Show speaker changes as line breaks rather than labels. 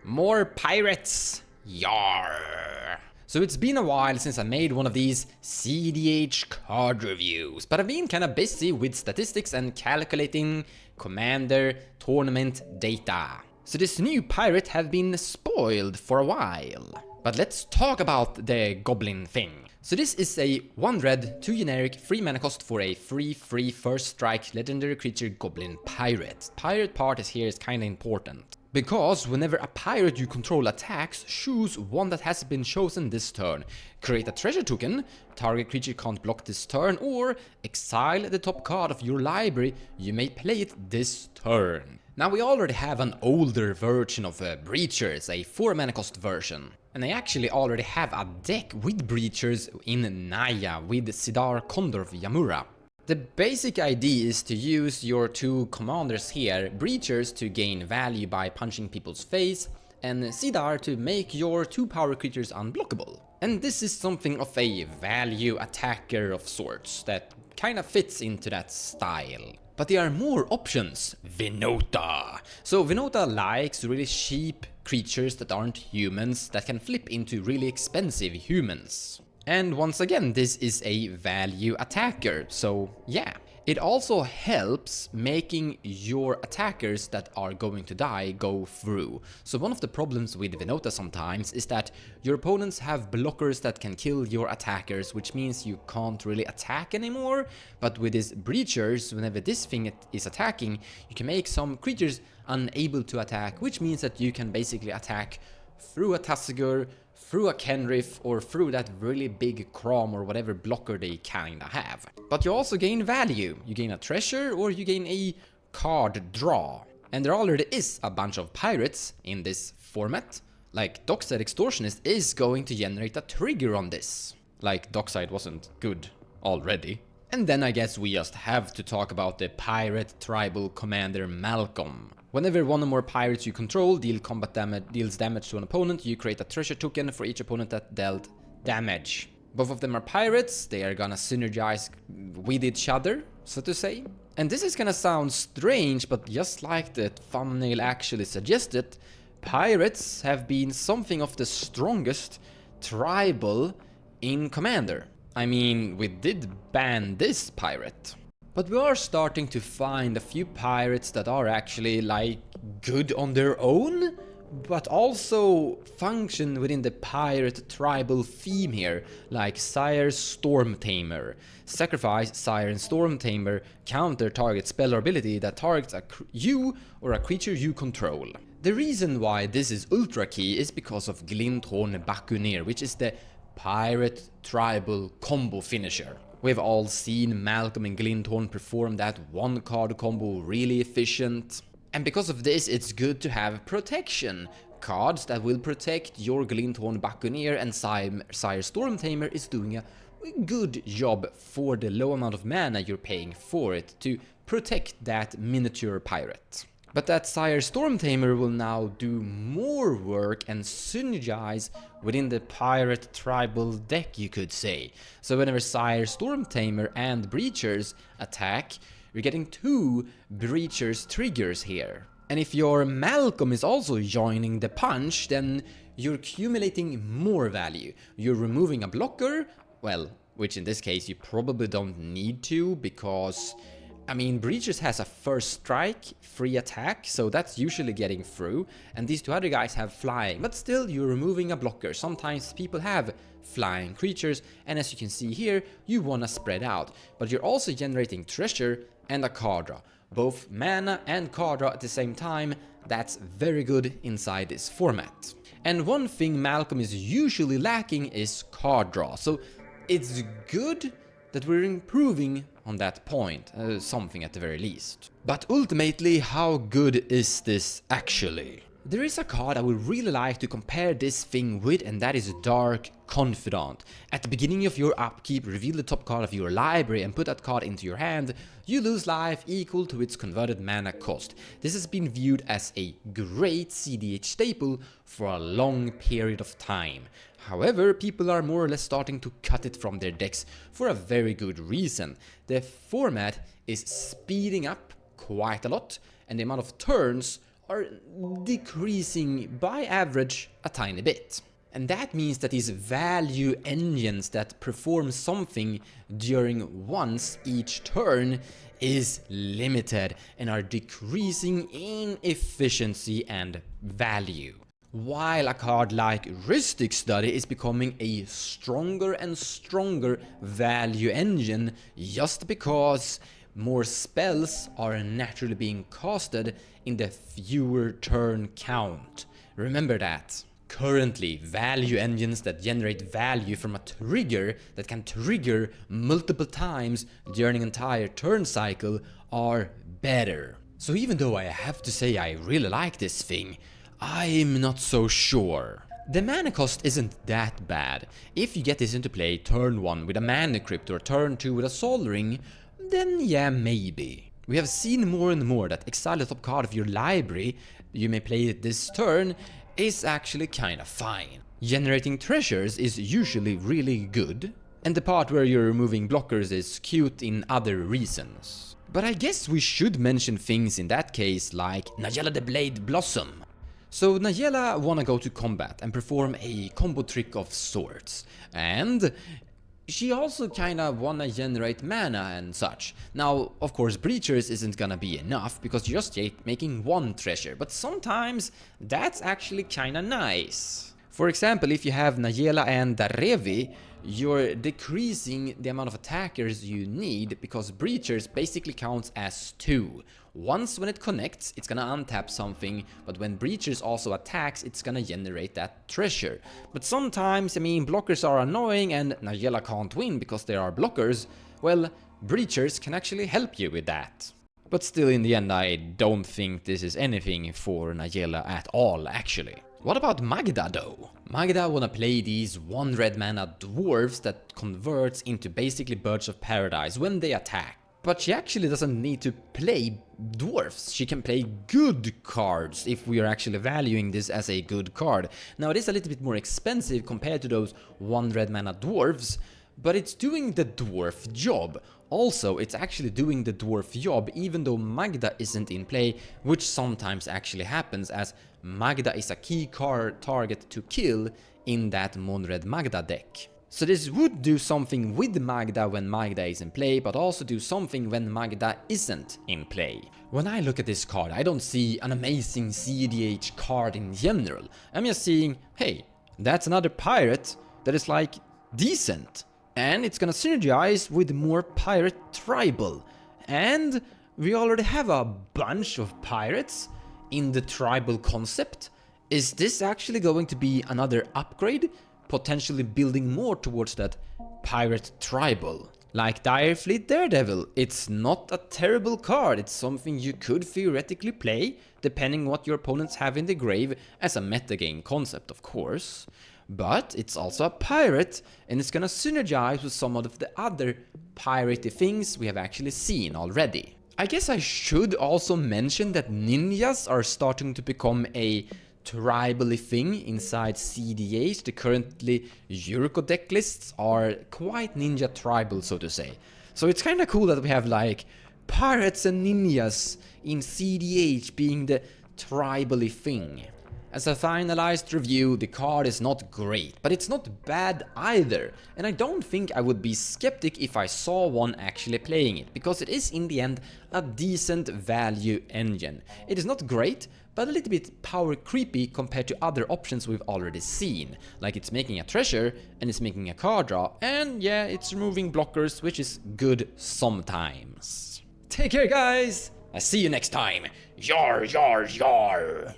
More pirates! Yar! So it's been a while since I made one of these cEDH card reviews, but I've been kinda busy with statistics and calculating Commander tournament data. So this new pirate have been spoiled for a while. But let's talk about the goblin thing. So this is a 1 red, 2 generic, 3 mana cost for a free first strike legendary creature goblin pirate. Pirate part is here is kinda important. Because whenever a pirate you control attacks, choose one that has been chosen this turn. Create a treasure token, target creature can't block this turn, or exile the top card of your library, you may play it this turn. Now we already have an older version of Breeches, a 4 mana cost version. And I actually already have a deck with Breeches in Naya with Sidar Condor of Yamura. The basic idea is to use your 2 commanders here, Breeches to gain value by punching people's face, and Sidar to make your 2 power creatures unblockable. And this is something of a value attacker of sorts that kinda fits into that style. But there are more options. Venota. So Venota likes really cheap creatures that aren't humans that can flip into really expensive humans. And once again, this is a value attacker, so yeah. It also helps making your attackers that are going to die go through. So one of the problems with Venota sometimes is that your opponents have blockers that can kill your attackers, which means you can't really attack anymore. But with this Breachers, whenever this thing is attacking, you can make some creatures unable to attack, which means that you can basically attack through a Tasigur, through a Kenrith, or through that really big Crom or whatever blocker they kinda have. But you also gain value. You gain a treasure or you gain a card draw. And there already is a bunch of pirates in this format. Like Dockside Extortionist is going to generate a trigger on this. Like Dockside wasn't good already. And then I guess we just have to talk about the pirate tribal commander Malcolm. Whenever one or more pirates you control deals damage to an opponent, you create a treasure token for each opponent that dealt damage. Both of them are pirates, they are gonna synergize with each other, so to say. And this is gonna sound strange, but just like the thumbnail actually suggested, pirates have been something of the strongest tribal in Commander. I mean, we did ban this pirate. But we are starting to find a few pirates that are actually like good on their own, but also function within the pirate tribal theme here, like Sire's Storm Tamer. Sacrifice Siren Storm Tamer, counter target spell or ability that targets you or a creature you control. The reason why this is ultra key is because of Glinthorn Bakuneer, which is the pirate tribal combo finisher. We've all seen Malcolm and Glinthorn perform that 1 card combo really efficient. And because of this, it's good to have protection. Cards that will protect your Glinthorn Bakuneer, and Sire Storm Tamer is doing a good job for the low amount of mana you're paying for it to protect that miniature pirate. But that Sire Storm Tamer will now do more work and synergize within the pirate tribal deck, you could say. So whenever Sire Storm Tamer and Breachers attack, you're getting 2 Breachers triggers here. And if your Malcolm is also joining the punch, then you're accumulating more value. You're removing a blocker, well, which in this case you probably don't need to, because I mean, Breeches has a first strike, free attack, so that's usually getting through, and these 2 other guys have flying, but still you're removing a blocker. Sometimes people have flying creatures, and as you can see here, you wanna spread out, but you're also generating treasure and a card draw. Both mana and card draw at the same time, that's very good inside this format. And one thing Malcolm is usually lacking is card draw, so it's good that we're improving on that point, something at the very least. But ultimately, how good is this actually? There is a card I would really like to compare this thing with, and that is Dark Confidant. At the beginning of your upkeep, reveal the top card of your library and put that card into your hand. You lose life equal to its converted mana cost. This has been viewed as a great cEDH staple for a long period of time. However, people are more or less starting to cut it from their decks for a very good reason. The format is speeding up quite a lot, and the amount of turns are decreasing by average a tiny bit. And that means that these value engines that perform something during once each turn is limited and are decreasing in efficiency and value. While a card like Rhystic Study is becoming a stronger and stronger value engine just because more spells are naturally being casted in the fewer turn count. Remember that. Currently, value engines that generate value from a trigger that can trigger multiple times during an entire turn cycle are better. So even though I have to say I really like this thing, I'm not so sure. The mana cost isn't that bad. If you get this into play turn 1 with a mana crypt or turn 2 with a soul ring, then yeah, maybe. We have seen more and more that exile the top card of your library you may play it this turn is actually kinda fine. Generating treasures is usually really good, and the part where you're removing blockers is cute in other reasons. But I guess we should mention things in that case like Nayela the Blade Blossom. So Nayela wanna go to combat and perform a combo trick of sorts, and she also kinda wanna generate mana and such. Now, of course, Breeches isn't gonna be enough because you're just making one treasure, but sometimes that's actually kinda nice. For example, if you have Nayela and Darevi, you're decreasing the amount of attackers you need because Breeches basically counts as 2. Once when it connects, it's gonna untap something, but when Breeches also attacks, it's gonna generate that treasure. But sometimes, I mean, blockers are annoying and Nayela can't win because there are blockers. Well, Breeches can actually help you with that. But still, in the end, I don't think this is anything for Nayela at all, actually. What about Magda though? Magda wanna play these 1 red mana dwarves that converts into basically Birds of Paradise when they attack. But she actually doesn't need to play dwarfs. She can play good cards if we are actually valuing this as a good card. Now it is a little bit more expensive compared to those 1 red mana dwarves, but it's doing the dwarf job. Also, it's actually doing the dwarf job even though Magda isn't in play, which sometimes actually happens as Magda is a key card target to kill in that Monred Magda deck. So this would do something with Magda when Magda is in play, but also do something when Magda isn't in play. When I look at this card, I don't see an amazing cEDH card in general. I'm just seeing, hey, that's another pirate that is like decent. And it's gonna synergize with more pirate tribal. And we already have a bunch of pirates in the tribal concept. Is this actually going to be another upgrade? Potentially building more towards that pirate tribal. Like Direfleet Daredevil, it's not a terrible card, it's something you could theoretically play, depending what your opponents have in the grave, as a metagame concept of course. But it's also a pirate, and it's gonna synergize with some of the other piratey things we have actually seen already. I guess I should also mention that ninjas are starting to become a tribally thing inside cEDH. The currently Yuriko deck lists are quite ninja tribal, so to say. So it's kinda cool that we have like pirates and ninjas in cEDH being the tribally thing. As a finalized review, the card is not great, but it's not bad either, and I don't think I would be skeptic if I saw one actually playing it, because it is in the end a decent value engine. It is not great, but a little bit power creepy compared to other options we've already seen, like it's making a treasure and it's making a card draw, and yeah, it's removing blockers, which is good sometimes. Take care guys, I see you next time, yar yar yar!